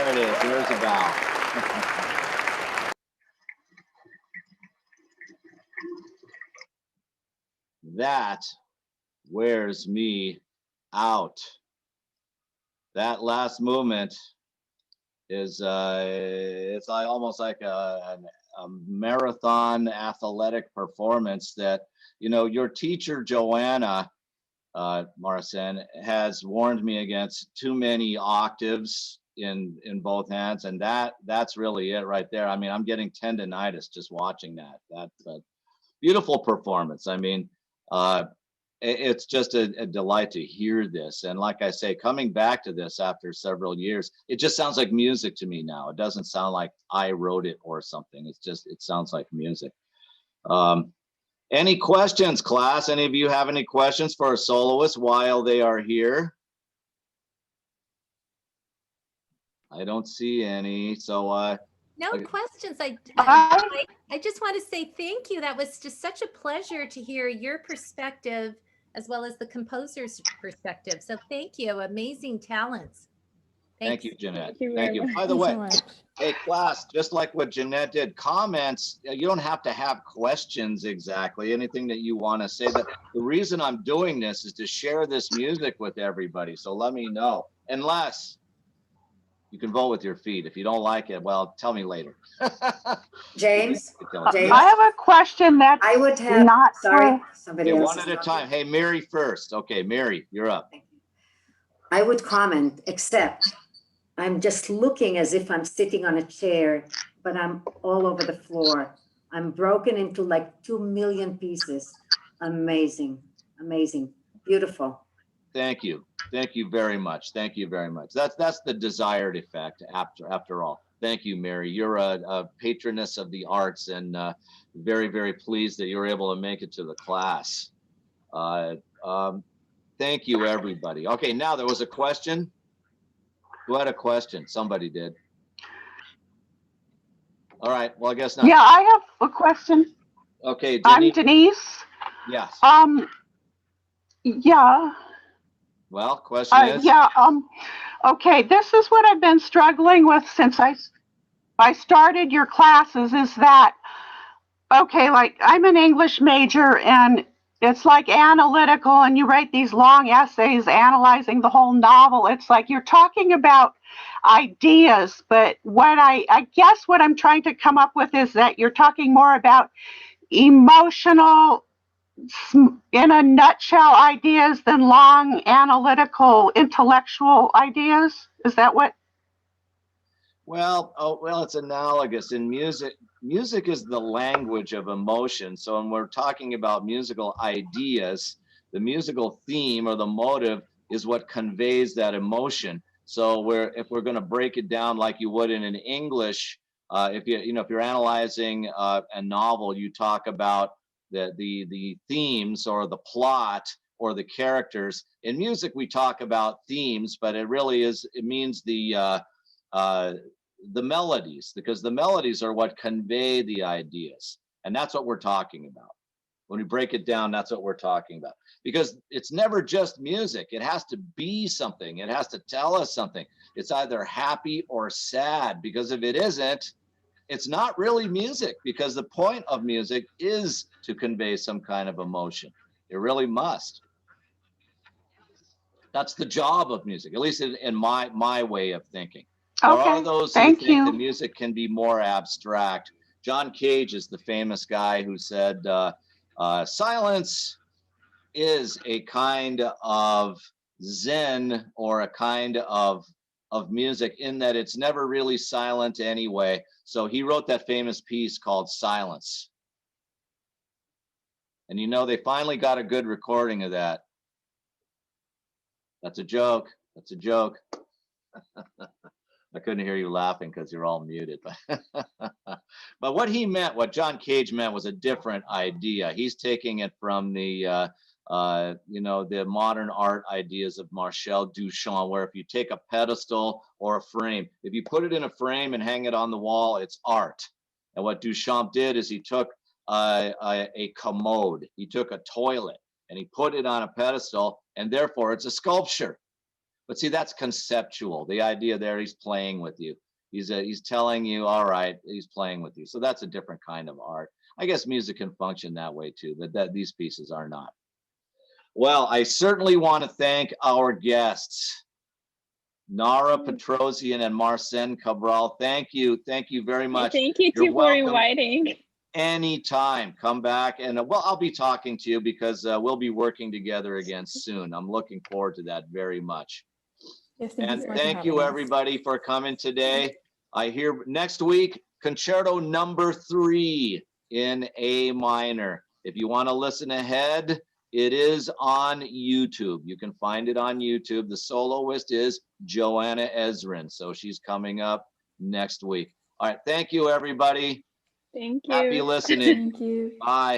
There it is. There's a bow. That wears me out. That last movement is it's like almost like a marathon athletic performance that, you know, your teacher Joanna Marcin has warned me against too many octaves in both hands, and that's really it right there. I mean, I'm getting tendonitis just watching that. That's a beautiful performance. I mean, it's just a delight to hear this. And like I say, coming back to this after several years, it just sounds like music to me now. It doesn't sound like I wrote it or something. It's just, it sounds like music. Any questions, class? Any of you have any questions for our soloists while they are here? I don't see any. So no questions. I just want to say thank you. That was just such a pleasure to hear your perspective as well as the composer's perspective. So thank you. Amazing talents. Thank you, Jeanette. Thank you Thank very you. much. By the Thank you way, so much. hey, class, just like what Jeanette did, comments, you don't have to have questions exactly, anything that you want to say. That the reason I'm doing this is to share this music with everybody. So let me know. Unless you can vote with your feet. If you don't like it, well, tell me later. James, James, I have a question that's I would have, not sorry, for, somebody Okay, else. one at a time. Hey, Mary first. Okay, Mary, you're up. I would comment, except I'm just looking as if I'm sitting on a chair, but I'm all over the floor. I'm broken into like 2 million pieces. Amazing, amazing, beautiful. Thank you. Thank you very much. Thank you very much. That's the desired effect after all. Thank you, Mary. You're a patroness of the arts, and very, very pleased that you were able to make it to the class. Thank you, everybody. Okay, now there was a question. Who had a question? Somebody did. All right, well, I guess not. yeah, I have a question. Okay, Denise. I'm Denise. Yes. Yeah. Well, question is? Yeah, okay, this is what I've been struggling with since I started your classes is that, okay, like I'm an English major and it's like analytical and you write these long essays analyzing the whole novel. It's like you're talking about ideas, but what I guess what I'm trying to come up with is that you're talking more about emotional, in a nutshell, ideas than long analytical intellectual ideas. Is that what? Well, it's analogous in music. Music is the language of emotion. So when we're talking about musical ideas, the musical theme or the motive is what conveys that emotion. So if we're going to break it down like you would in an English, if you're analyzing a novel, you talk about the themes or the plot or the characters. In music, we talk about themes, but it means the melodies, because the melodies are what convey the ideas. And that's what we're talking about. When we break it down, that's what we're talking about. Because it's never just music. It has to be something. It has to tell us something. It's either happy or sad, because if it isn't, it's not really music, because the point of music is to convey some kind of emotion. It really must. That's the job of music, at least in my way of thinking. There are those who think that music can be more abstract. John Cage is the famous guy who said, silence is a kind of zen or a kind of music in that it's never really silent anyway. So he wrote that famous piece called Silence. And you know, they finally got a good recording of that. That's a joke. That's a joke. I couldn't hear you laughing because you're all muted. But what he meant, what John Cage meant, was a different idea. He's taking it from the the modern art ideas of Marcel Duchamp, where if you take a pedestal or a frame, if you put it in a frame and hang it on the wall, it's art. And what Duchamp did is he took a commode, he took a toilet, and he put it on a pedestal, and therefore it's a sculpture. But see, that's conceptual. The idea there, he's playing with you. He's telling you, all right, he's playing with you. So that's a different kind of art. I guess music can function that way too, but these pieces are not. Well, I certainly want to thank our guests, Nara Petrosian and Marcin Cabral. Thank you very much. Thank you You're too for welcome. inviting. Anytime, come back, and well, I'll be talking to you because we'll be working together again soon. I'm looking forward to that very much. Yes, thank you And so much for thank having you us. everybody for coming today. I hear next week, Concerto number 3 in A minor. If you want to listen ahead, it is on YouTube. You can find it on YouTube. The soloist is Joanna Ezrin, so she's coming up next week. All right, thank you everybody. Thank you. Happy listening. Thank you. Bye.